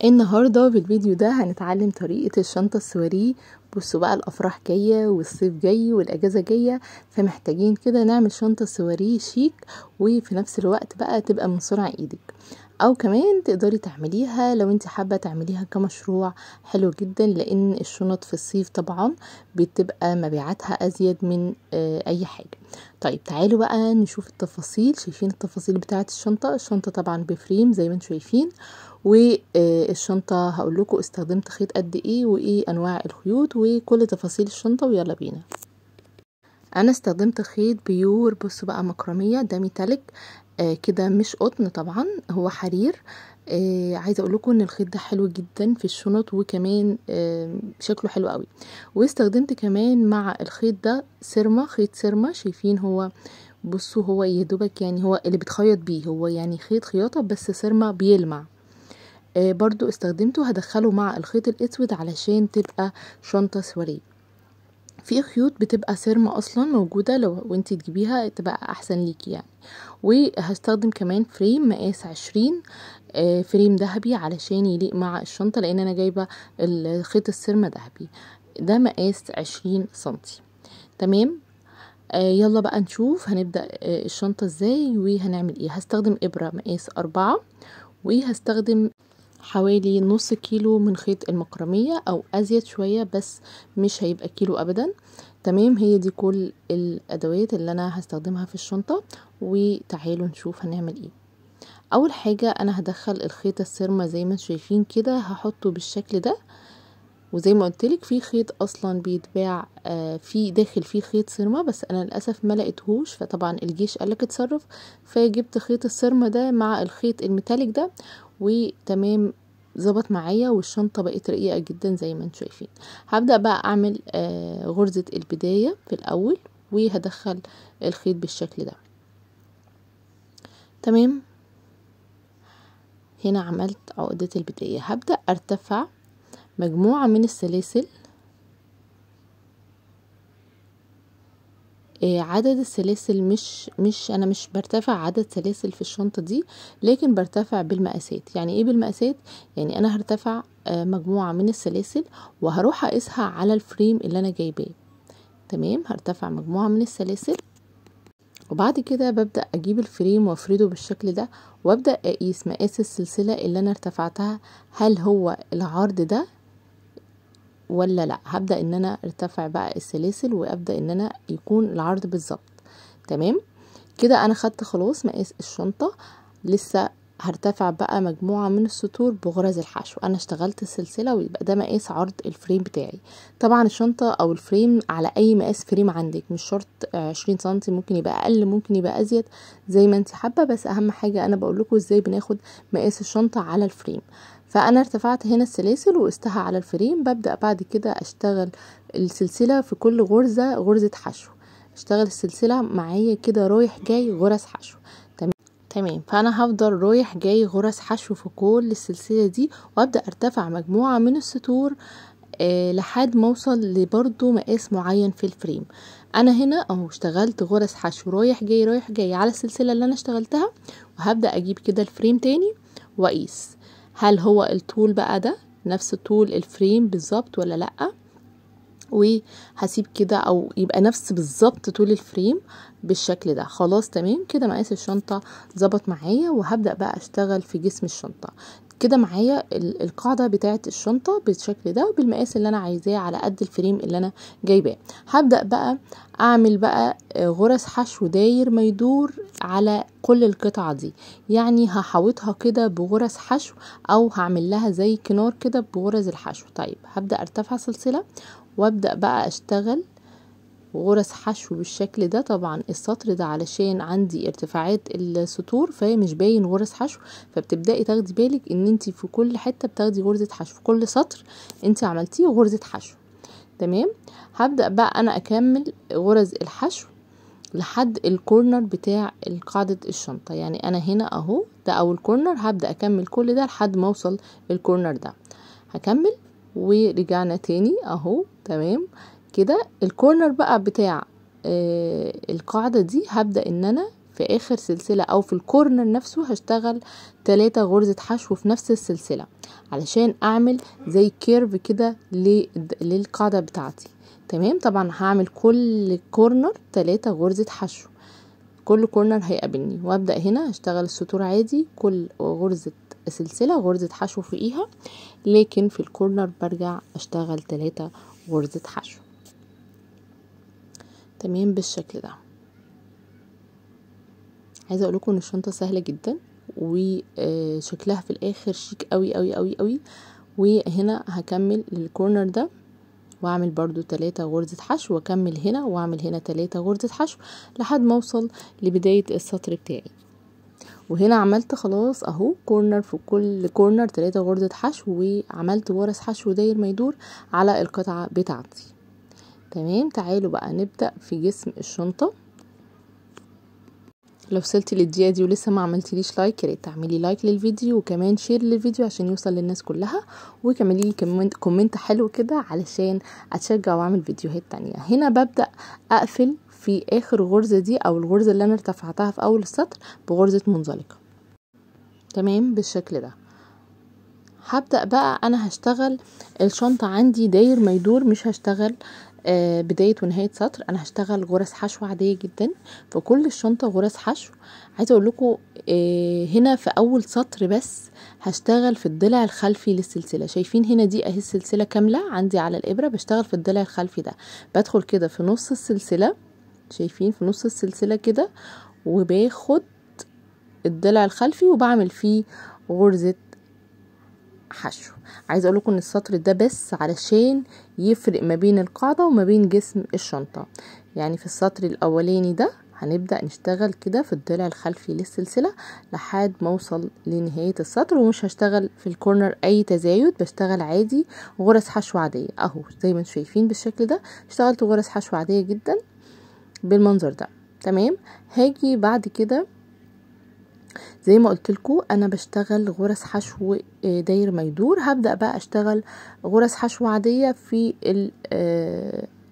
النهاردة بالفيديو ده هنتعلم طريقة الشنطة السواريه. بصوا بقى، الأفراح جاية والصيف جاي والأجازة جاية، فمحتاجين كده نعمل شنطة سواريه شيك وفي نفس الوقت بقى تبقى من صنع ايدك، او كمان تقدري تعمليها لو انت حابة تعمليها كمشروع. حلو جدا، لان الشنط في الصيف طبعا بتبقى مبيعاتها ازيد من اي حاجة. طيب تعالوا بقى نشوف التفاصيل. شايفين التفاصيل بتاعة الشنطة طبعا بفريم زي ما انتم شايفين، والشنطة هقول لكم استخدمت خيط قد ايه وايه انواع الخيوط وكل تفاصيل الشنطة، ويلا بينا. انا استخدمت خيط بيور، بصوا بقى، مكرمية، ده ميتاليك كده، مش قطن طبعا، هو حرير. عايزه اقول لكم ان الخيط ده حلو جدا في الشنط، وكمان شكله حلو قوي. واستخدمت كمان مع الخيط ده سيرما، خيط سيرما. شايفين هو، بصوا هو يدوبك يعني هو اللي بتخيط بيه، هو يعني خيط خياطة بس سيرما بيلمع. برضو استخدمته، هدخله مع الخيط الاسود علشان تبقى شنطة سواريه. في خيوط بتبقى سيرما اصلا موجودة، لو انتي تجيبيها تبقى احسن ليكي يعني. وهستخدم كمان فريم مقاس 20، فريم ذهبي علشان يليق مع الشنطة، لان انا جايبة الخيط السيرما ذهبي، ده مقاس 20 سنتي. تمام. يلا بقى نشوف هنبدأ الشنطة ازاي وهنعمل ايه. هستخدم ابرة مقاس 4، وهستخدم حوالي نص كيلو من خيط المكرمية او ازيد شوية، بس مش هيبقى كيلو ابدا. تمام، هي دي كل الادوات اللي انا هستخدمها في الشنطة، وتعالوا نشوف هنعمل ايه. اول حاجة انا هدخل الخيط السيرما زي ما انتم شايفين كده، هحطه بالشكل ده. وزي ما قلتلك في خيط اصلا بيتباع في داخل فيه خيط سيرما، بس انا للاسف ما لقيتهوش، فطبعا الجيش قالك اتصرف، فجبت خيط السيرما ده مع الخيط الميتاليك ده، وتمام ظبط معايا، والشنطة بقت رقيقة جدا زي ما انتم شايفين. هبدأ بقى اعمل غرزة البداية في الاول، وهدخل الخيط بالشكل ده. تمام، هنا عملت عقدة البداية. هبدأ ارتفع مجموعة من السلاسل. عدد السلاسل انا مش برتفع عدد سلاسل في الشنطة دي، لكن برتفع بالمقاسات. يعني ايه بالمقاسات؟ يعني انا هرتفع مجموعة من السلاسل، وهروح اقيسها على الفريم اللي انا جايباه. تمام، هرتفع مجموعة من السلاسل، وبعد كده ببدأ اجيب الفريم وافرده بالشكل ده، وابدأ اقيس مقاس السلسلة اللي انا ارتفعتها، هل هو العرض ده ولا لا. هبدأ ان انا ارتفع بقى السلاسل، وابدأ ان انا يكون العرض بالظبط. تمام كده، انا خدت خلاص مقاس الشنطة. لسه هرتفع بقى مجموعة من السطور بغرز الحشو. انا اشتغلت السلسلة، ويبقى ده مقاس عرض الفريم بتاعي. طبعا الشنطة او الفريم على اي مقاس فريم عندك، مش شرط 20 سنتي، ممكن يبقى اقل ممكن يبقى ازيد زي ما انت حابة، بس اهم حاجة انا بقول لكم ازاي بناخد مقاس الشنطة على الفريم. فانا ارتفعت هنا السلاسل وقستها على الفريم. ببدأ بعد كده اشتغل السلسلة في كل غرزة غرزة حشو. اشتغل السلسلة معايا كده رايح جاي غرز حشو. تمام، فانا هفضل رايح جاي غرز حشو في كل السلسلة دي، وابدأ ارتفع مجموعة من السطور لحد ما اوصل لبرضو مقاس معين في الفريم. انا هنا اهو اشتغلت غرز حشو رايح جاي رايح جاي على السلسلة اللي انا اشتغلتها، وهبدأ اجيب كده الفريم تاني واقيس هل هو الطول بقى ده نفس طول الفريم بالظبط ولا لأ، وهسيب كده او يبقى نفس بالظبط طول الفريم بالشكل ده. خلاص تمام كده، مقاس الشنطة ظبط معايا، وهبدأ بقى اشتغل في جسم الشنطة كده. معايا القاعدة بتاعة الشنطة بالشكل ده، بالمقاس اللي انا عايزاه على قد الفريم اللي انا جايباه. هبدأ بقى اعمل بقى غرز حشو داير ما يدور على كل القطعة دي، يعني هحوطها كده بغرز حشو، او هعمل لها زي كنار كده بغرز الحشو. طيب هبدأ ارتفع سلسلة، وابدأ بقى اشتغل غرز حشو بالشكل ده. طبعا السطر ده علشان عندي ارتفاعات السطور فمش باين غرز حشو، فبتبدأي تاخدي بالك ان انتي في كل حتة بتاخدي غرزة حشو، في كل سطر انتي عملتيه غرزة حشو. تمام، هبدأ بقى انا اكمل غرز الحشو لحد الكورنر بتاع قاعدة الشنطة. يعني انا هنا اهو ده اول كورنر، هبدأ اكمل كل ده لحد ما اوصل الكورنر ده. هكمل ورجعنا تاني اهو. تمام كده، الكورنر بقى بتاع القاعدة دي هبدأ ان انا في اخر سلسلة او في الكورنر نفسه هشتغل 3 غرزة حشو في نفس السلسلة. علشان اعمل زي كيرف كده للقاعدة بتاعتي. تمام. طبعا هعمل كل كورنر 3 غرزة حشو، كل كورنر هيقابلني، وابدأ هنا هشتغل السطور عادي، كل غرزة سلسلة غرزة حشو فوقيها، لكن في الكورنر برجع اشتغل 3 غرزة حشو. تمام بالشكل ده. عايزه اقول لكم ان الشنطه سهله جدا وشكلها في الاخر شيك قوي قوي قوي قوي. وهنا هكمل للكورنر ده واعمل برضو 3 غرزة حشو، واكمل هنا واعمل هنا 3 غرزة حشو لحد ما اوصل لبداية السطر بتاعي. وهنا عملت خلاص اهو كورنر، في كل كورنر 3 غرزة حشو، وعملت غرز حشو داير ما يدور على القطعة بتاعتي. تمام. تعالوا بقى نبدأ في جسم الشنطة. لو وصلتي للدقيقة دي ولسه ما عملتليش لايك، يا ريت تعملي لايك للفيديو وكمان شير للفيديو عشان يوصل للناس كلها، وكملي لي كومنت حلو كده علشان اتشجع واعمل فيديوهات تانية. هنا ببدأ اقفل في اخر غرزة دي او الغرزة اللي انا ارتفعتها في اول السطر بغرزة منزلقة. تمام بالشكل ده. هبدأ بقى انا هشتغل الشنطة عندي داير ما يدور، مش هشتغل بداية ونهاية سطر، انا هشتغل غرز حشو عادية جدا في كل الشنطة، غرز حشو. عايزة اقول لكم هنا في اول سطر بس هشتغل في الضلع الخلفي للسلسلة. شايفين هنا دي اهي السلسلة كاملة عندي على الابرة، بشتغل في الضلع الخلفي ده، بدخل كده في نص السلسلة، شايفين في نص السلسلة كده، وباخد الضلع الخلفي وبعمل فيه غرزة حشو. عايزه اقول لكم ان السطر ده بس علشان يفرق ما بين القاعده وما بين جسم الشنطه. يعني في السطر الاولاني ده هنبدا نشتغل كده في الضلع الخلفي للسلسله لحد ما اوصل لنهايه السطر، ومش هشتغل في الكورنر اي تزايد، بشتغل عادي غرز حشو عاديه اهو زي ما انتم شايفين بالشكل ده. اشتغلت غرز حشو عاديه جدا بالمنظر ده. تمام. هاجي بعد كده زي ما قلت لكم انا بشتغل غرز حشو داير ما يدور، هبدأ بقى اشتغل غرز حشو عادية في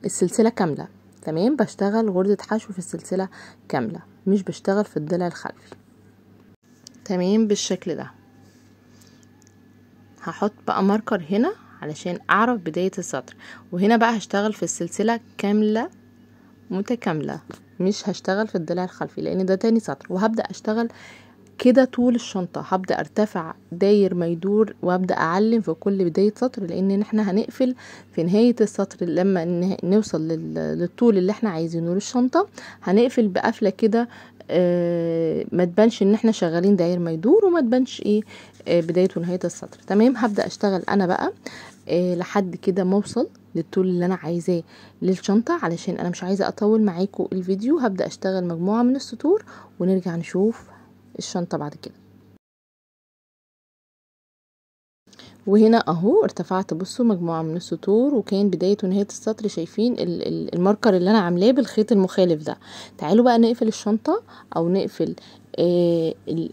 السلسلة كاملة. تمام. بشتغل غرزة حشو في السلسلة كاملة، مش بشتغل في الضلع الخلفي. تمام بالشكل ده. هحط بقى ماركر هنا علشان اعرف بداية السطر، وهنا بقى هشتغل في السلسلة كاملة متكاملة، مش هشتغل في الضلع الخلفي لان ده تاني سطر. وهبدأ اشتغل كده طول الشنطة، هبدأ ارتفع داير ما يدور وابدأ اعلم في كل بداية سطر، لان احنا هنقفل في نهاية السطر لما نوصل للطول اللي احنا عايزينه للشنطة، هنقفل بقفلة كده ما تبانش ان احنا شغالين داير ما يدور، وما تبانش ايه بداية ونهاية السطر. تمام. هبدأ اشتغل انا بقى لحد كده ما اوصل للطول اللي انا عايزاه للشنطة، علشان انا مش عايزة اطول معاكم الفيديو. هبدأ اشتغل مجموعة من السطور ونرجع نشوف الشنطة بعد كده. وهنا اهو ارتفعت، بصوا مجموعة من السطور، وكان بداية ونهاية السطر شايفين الماركر اللي انا عاملاه بالخيط المخالف ده. تعالوا بقى نقفل الشنطة او نقفل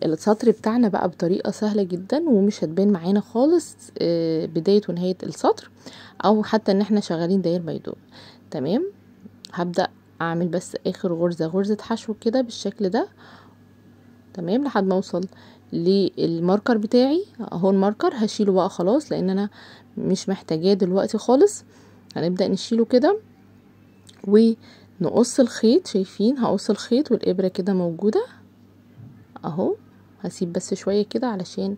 السطر بتاعنا بقى بطريقة سهلة جدا، ومش هتبان معانا خالص بداية ونهاية السطر، او حتى ان احنا شغالين داير ما يدور. تمام. هبدأ اعمل بس اخر غرزة حشو كده بالشكل ده. تمام. لحد ما اوصل للماركر بتاعي اهو. الماركر هشيله بقى خلاص لان انا مش محتاجاه دلوقتي خالص. هنبدأ نشيله كده ونقص الخيط. شايفين هقص الخيط والابرة كده موجودة اهو. هسيب بس شوية كده علشان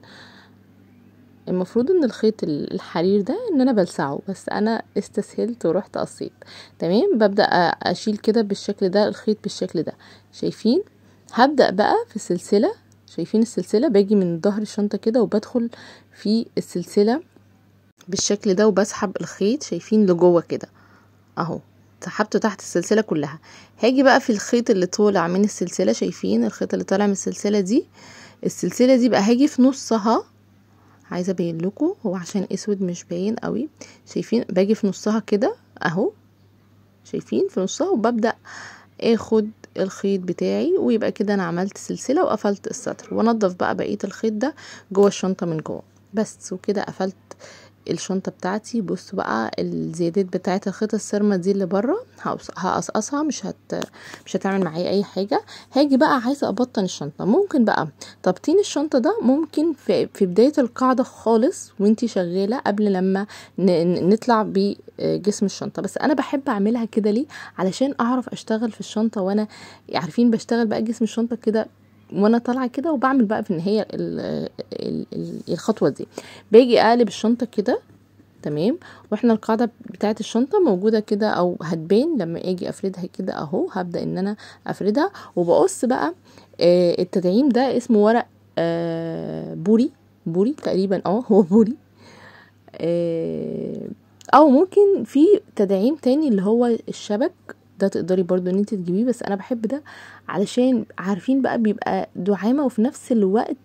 المفروض ان الخيط الحرير ده ان انا بلسعه، بس انا استسهلت ورحت قصيت. تمام. ببدأ اشيل كده بالشكل ده الخيط بالشكل ده. شايفين هبدأ بقى في السلسلة. شايفين السلسلة باجي من ظهر الشنطة كده وبدخل في السلسلة بالشكل ده وبسحب الخيط. شايفين لجوه كده اهو، سحبته تحت السلسلة كلها. هاجي بقى في الخيط اللي طالع من السلسلة. شايفين الخيط اللي طالع من السلسلة دي، السلسلة دي بقى هاجي في نصها. عايزة ابين لكم، هو عشان اسود مش باين قوي. شايفين باجي في نصها كده اهو. شايفين في نصها، وببدأ اخد الخيط بتاعي، ويبقى كده انا عملت سلسلة وقفلت السطر. وانضف بقى بقية الخيط ده جوه الشنطة من جوه بس، وكده قفلت الشنطة بتاعتي. بصوا بقى الزيادات بتاعت الخيط السيرما دي اللي بره هقصقصها، مش هتعمل معايا اي حاجة. هاجي بقى عايزة ابطن الشنطة. ممكن بقى تبطين الشنطة ده ممكن في بداية القاعدة خالص وانتي شغالة، قبل لما نطلع بجسم الشنطة. بس انا بحب اعملها كده ليه؟ علشان اعرف اشتغل في الشنطة وانا عارفين بشتغل بقى جسم الشنطة كده وانا طالعه كده، وبعمل بقى في النهايه الخطوه دي. باجي اقلب الشنطه كده تمام، واحنا القاعده بتاعه الشنطه موجوده كده او هتبان لما اجي افردها كده اهو. هبدا ان انا افردها وبقص بقى. التدعيم ده اسمه ورق بوري تقريبا، هو بوري. او ممكن في تدعيم تاني اللي هو الشبك ده، تقدري برضو ان انت تجيبيه، بس انا بحب ده علشان عارفين بقى بيبقى دعامة وفي نفس الوقت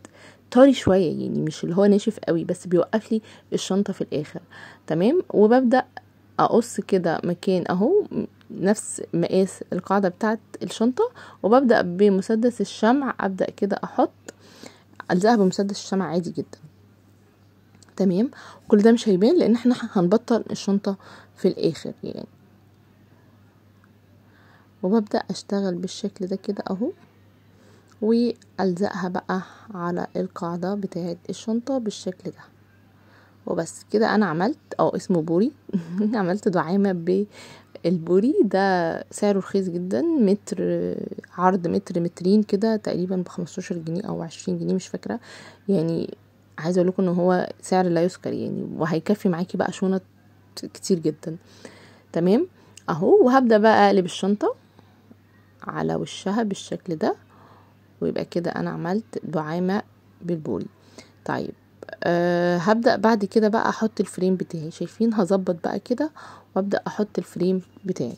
طري شوية، يعني مش اللي هو ناشف قوي، بس بيوقف لي الشنطة في الاخر. تمام. وببدأ اقص كده مكان اهو نفس مقاس القاعدة بتاعت الشنطة، وببدأ بمسدس الشمع ابدأ كده الزقها بمسدس الشمع عادي جدا. تمام. كل ده مش هيبان لان احنا هنبطل الشنطة في الاخر يعني. وببدأ اشتغل بالشكل ده كده اهو، والزقها بقى على القاعدة بتاعت الشنطة بالشكل ده. وبس كده انا عملت اسمه بوري عملت دعامة بالبوري ده. سعره رخيص جدا، متر عرض مترين كده تقريبا ب15 جنيه او 20 جنيه مش فاكرة يعني. عايزه اقول لكم ان هو سعر لا يذكر يعني، وهيكفي معاكي بقى شنط كتير جدا. تمام اهو. وهبدأ بقى اقلب الشنطة على وشها بالشكل ده، ويبقى كده انا عملت دعامة بالبوري. طيب هبدأ بعد كده بقى احط الفريم بتاعي. شايفين هظبط بقى كده وابدأ احط الفريم بتاعي.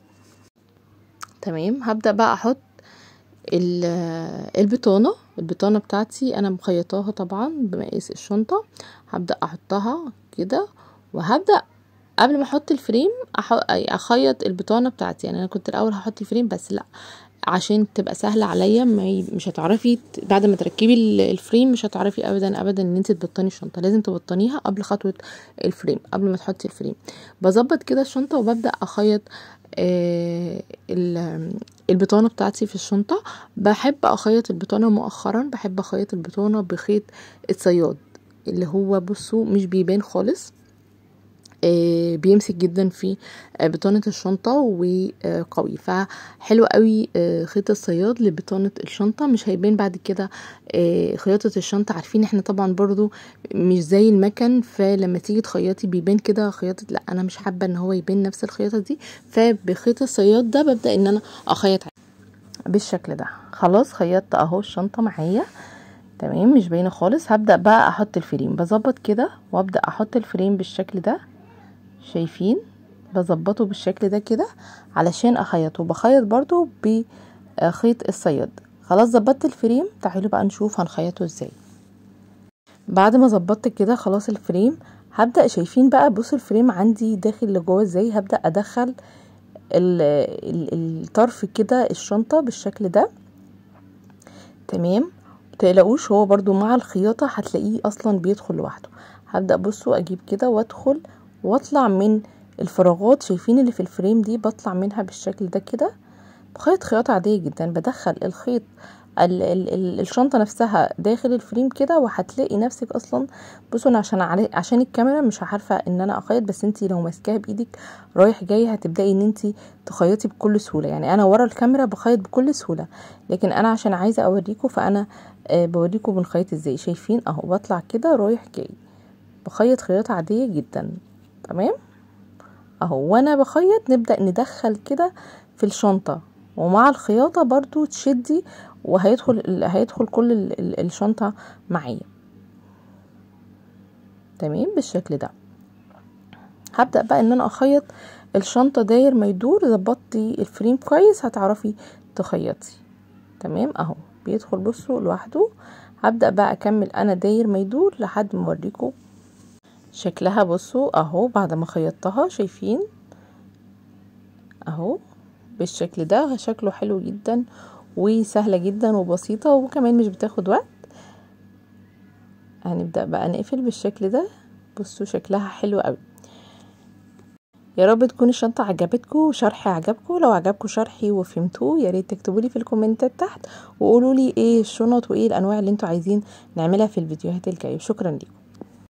تمام. هبدأ بقى احط البطانة بتاعتي انا مخيطاها طبعا بمقاس الشنطة. هبدأ احطها كده، وهبدأ قبل ما احط الفريم اخيط البطانة بتاعتي. يعني انا كنت الاول هحط الفريم، بس لا، عشان تبقى سهلة عليا مش هتعرفي بعد ما تركبي الفريم مش هتعرفي ابدا ان انت تبطني الشنطة. لازم تبطنيها قبل خطوة الفريم، قبل ما تحطي الفريم. بظبط كده الشنطة وببدأ اخيط البطانة بتاعتي في الشنطة. بحب اخيط البطانة مؤخرا، بحب اخيط البطانة بخيط الصياد اللي هو بصوا مش بيبان خالص، بيمسك جدا في بطانة الشنطة وقوي. فحلو قوي خيط الصياد لبطانة الشنطة، مش هيبان بعد كده خياطة الشنطة. عارفين احنا طبعا برضو مش زي المكن، فلما تيجي تخيطي بيبان كده خياطة. لا، انا مش حابة ان هو يبان نفس الخياطة دي، فبخيط الصياد ده ببدأ ان انا اخيط بالشكل ده. خلاص خيطت اهو الشنطة معايا تمام، مش باينة خالص. هبدأ بقى احط الفريم. بظبط كده وابدأ احط الفريم بالشكل ده. شايفين بظبطه بالشكل ده كده علشان اخيطه. بخيط برضو بخيط الصياد. خلاص ظبطت الفريم. تعالوا بقى نشوف هنخيطه ازاي. بعد ما ظبطت كده خلاص الفريم، هبدأ شايفين بقى بصوا الفريم عندي داخل لجوه ازاي. هبدأ ادخل الطرف كده الشنطة بالشكل ده. تمام. متقلقوش، هو برضو مع الخياطة هتلاقيه اصلا بيدخل لوحده. هبدأ بصوا اجيب كده وادخل واطلع من الفراغات. شايفين اللي في الفريم دي بطلع منها بالشكل ده كده بخيط خياطة عادية جدا. بدخل الخيط الشنطة نفسها داخل الفريم كده، وهتلاقي نفسك اصلا بصوا انا عشان الكاميرا مش عارفة ان انا اخيط، بس انتي لو ماسكاها بايدك رايح جاي هتبدأي ان انتي تخيطي بكل سهولة. يعني انا ورا الكاميرا بخيط بكل سهولة، لكن انا عشان عايزة اوريكم فانا بوريكم بنخيط ازاي. شايفين اهو بطلع كده رايح جاي بخيط خياطة عادية جدا. تمام اهو. وانا بخيط نبدأ ندخل كده في الشنطة، ومع الخياطة برضو تشدي هيدخل كل الشنطة معايا. تمام بالشكل ده. هبدأ بقى ان انا اخيط الشنطة داير ما يدور. ظبطتي الفريم كويس هتعرفي تخيطي. تمام اهو بيدخل بصوا لوحده. هبدأ بقى اكمل انا داير ما يدور لحد ما اوريكم شكلها. بصوا اهو بعد ما خيطتها شايفين اهو بالشكل ده. شكله حلو جدا وسهلة جدا وبسيطة، وكمان مش بتاخد وقت. هنبدأ بقى نقفل بالشكل ده بصوا شكلها حلو قوي. يا رب تكون الشنطة عجبتكم وشرحي عجبكم. لو عجبكم شرحي وفهمتوه يا ريت تكتبوا لي في الكومنتات تحت وقولوا لي ايه الشنط وايه الانواع اللي انتوا عايزين نعملها في الفيديوهات الجايه. شكرا لكم.